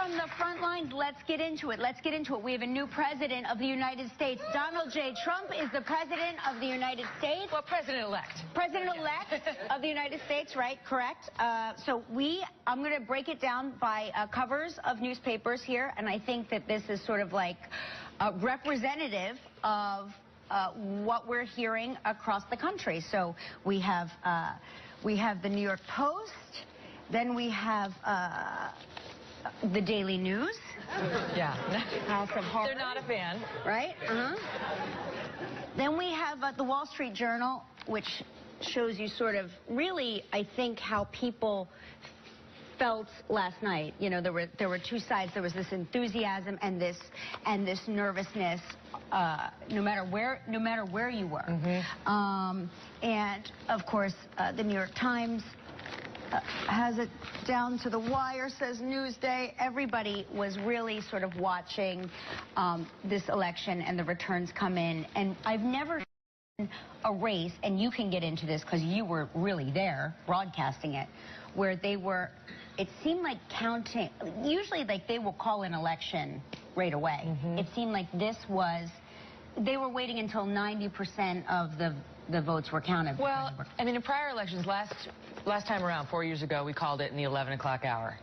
from the front lines. Let's get into it. Let's get into it. We have a new president of the United States. Donald J. Trump is the president of the United States. Well, president-elect. President-elect of the United States, right? Correct. I'm going to break it down by covers of newspapers here, and I think that this is sort of like representative of what we're hearing across the country. So we have the New York Post, then we have the Daily News. Yeah. House of Horrors. They're not a fan. Right? Then we have the Wall Street Journal, which shows you sort of really, I think, how people felt last night. You know, there were two sides. There was this enthusiasm and this nervousness, no matter where you were. And of course, the New York Times has it down to the wire, says Newsday. Everybody was really sort of watching this election and the returns come in. And I've never seen a race, and you can get into this because you were really there broadcasting it, where they were, it seemed like counting, usually like they will call an election right away. It seemed like this was, they were waiting until 90% of the votes were counted. Well, I mean, in prior elections, last time around, 4 years ago, we called it in the 11 o'clock hour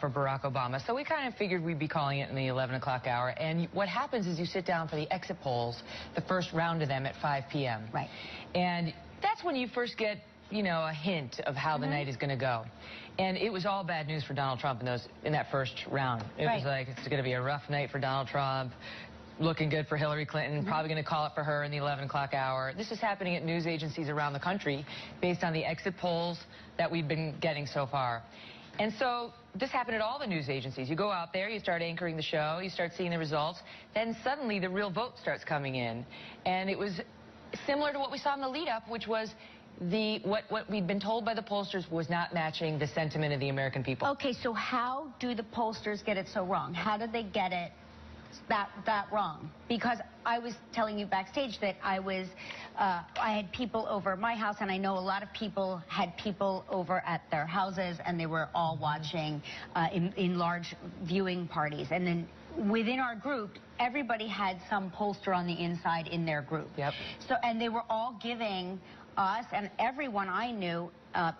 for Barack Obama. So we kind of figured we'd be calling it in the 11 o'clock hour. And what happens is you sit down for the exit polls, the first round of them at 5 p.m. Right. And that's when you first get, you know, a hint of how the night is going to go. And it was all bad news for Donald Trump in that first round. It was like, it's going to be a rough night for Donald Trump. Looking good for Hillary Clinton, probably going to call it for her in the 11 o'clock hour. This is happening at news agencies around the country based on the exit polls that we've been getting so far. And so this happened at all the news agencies. You go out there, you start anchoring the show, you start seeing the results, then suddenly the real vote starts coming in. And it was similar to what we saw in the lead-up, which was what we'd been told by the pollsters was not matching the sentiment of the American people. Okay, so how do the pollsters get it so wrong? How did they get it that wrong? Because I was telling you backstage that I had people over at my house, and I know a lot of people had people over at their houses, and they were all watching in large viewing parties. And then within our group, everybody had some pollster on the inside in their group. So, and they were all giving us and everyone I knew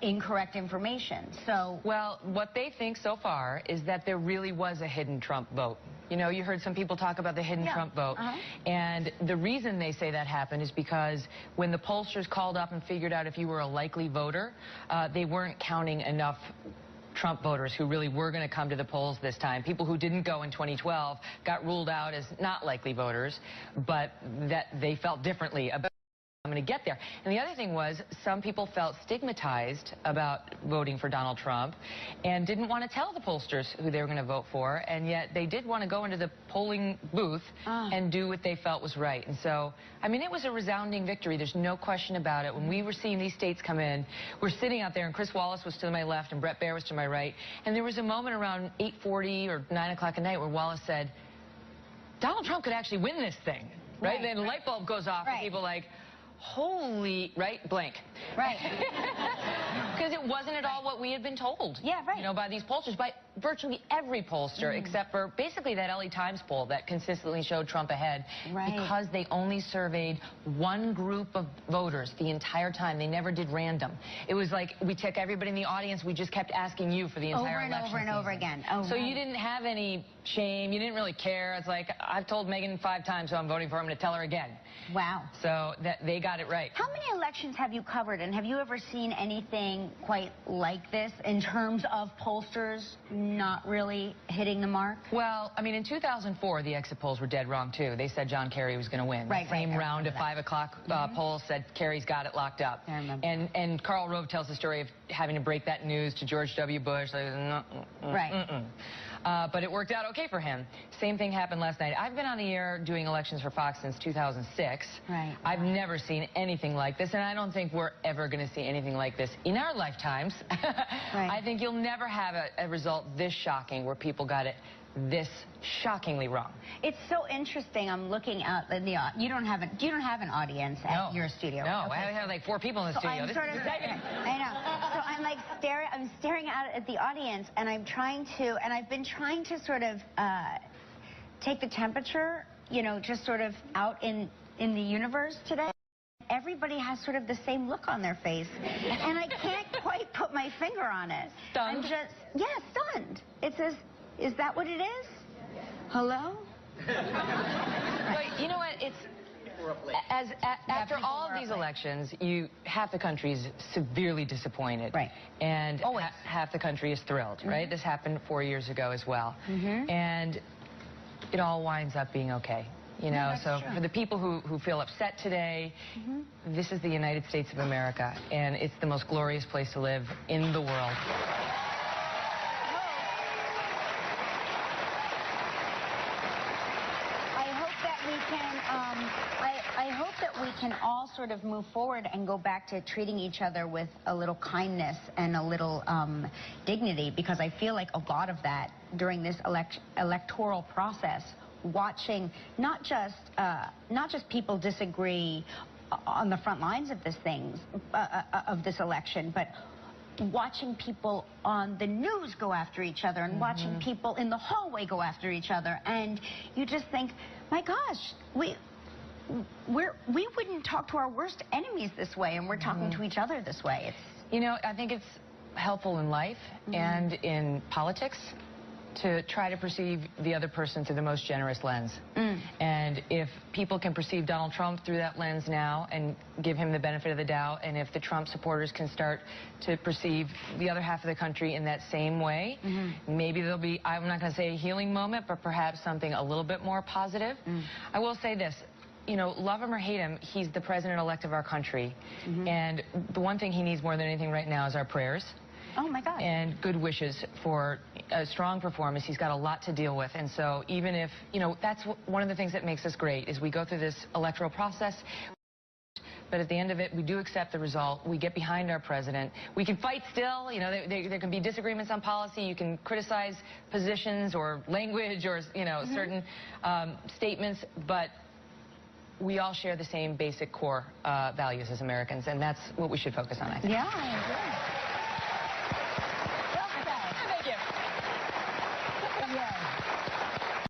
incorrect information. So, well, what they think so far is that there really was a hidden Trump vote. You know, you heard some people talk about the hidden Trump vote. And the reason they say that happened is because when the pollsters called up and figured out if you were a likely voter, they weren't counting enough Trump voters who really were going to come to the polls this time. People who didn't go in 2012 got ruled out as not likely voters, but that they felt differently about I'm going to get there. And the other thing was some people felt stigmatized about voting for Donald Trump and didn't want to tell the pollsters who they were going to vote for, and yet they did want to go into the polling booth and do what they felt was right. And so, I mean, it was a resounding victory. There's no question about it. When we were seeing these states come in, we're sitting out there, and Chris Wallace was to my left and Brett Baer was to my right, and there was a moment around 8:40 or 9 o'clock at night where Wallace said, Donald Trump could actually win this thing, right? And then the light bulb goes off, and people like, holy, blank. Because it wasn't at all what we had been told. You know, by these pollsters, by virtually every pollster, except for basically that LA Times poll that consistently showed Trump ahead, because they only surveyed one group of voters the entire time. They never did random. It was like we took everybody in the audience, we just kept asking you for the entire election over and over again. So you didn't have any shame, you didn't really care. It's like, I've told Megyn 5 times who I'm voting for, I'm going to tell her again. Wow. So they got it right. How many elections have you covered, and have you ever seen anything quite like this in terms of pollsters not really hitting the mark? Well, I mean, in 2004, the exit polls were dead wrong, too. They said John Kerry was going to win. The same round of 5 o'clock polls said Kerry's got it locked up. I remember. And Karl Rove tells the story of having to break that news to George W. Bush. Like, but it worked out okay for him. Same thing happened last night. I've been on the air doing elections for Fox since 2006. I've never seen anything like this, and I don't think we're ever going to see anything like this in our lifetimes. I think you'll never have a result this shocking where people got it this shockingly wrong. It's so interesting. I'm looking out in the you don't have an audience at your studio. No, okay. I have like 4 people in the studio. I know. So I'm like staring out at the audience, and I've been trying to sort of take the temperature, you know, just sort of out in the universe today. Everybody has sort of the same look on their face, and I can't quite put my finger on it. Stunned? Stunned. It says, is that what it is? Hello? But you know what? It's after all of these elections, half the country is severely disappointed, right? And half the country is thrilled, right? This happened 4 years ago as well, and it all winds up being okay. You know, so for the people who feel upset today, this is the United States of America, and it's the most glorious place to live in the world. I hope that we can all sort of move forward and go back to treating each other with a little kindness and a little dignity, because I feel like a lot of that during this electoral process, watching not just people disagree on the front lines of this election, but watching people on the news go after each other, and watching people in the hallway go after each other, and you just think, my gosh, we wouldn't talk to our worst enemies this way, and we're talking to each other this way. You know, I think it's helpful in life and in politics to try to perceive the other person through the most generous lens. And if people can perceive Donald Trump through that lens now and give him the benefit of the doubt, and if the Trump supporters can start to perceive the other half of the country in that same way, maybe there'll be, I'm not going to say a healing moment, but perhaps something a little bit more positive. I will say this. You know, love him or hate him, he's the president-elect of our country. And the one thing he needs more than anything right now is our prayers. Oh, my God. And good wishes for a strong performance. He's got a lot to deal with. And so even if, you know, that's one of the things that makes us great, is we go through this electoral process, but at the end of it, we do accept the result. We get behind our president. We can fight still. You know, there can be disagreements on policy. You can criticize positions or language or, you know, certain statements, but we all share the same basic core values as Americans, and that's what we should focus on, I think. Yeah, I agree.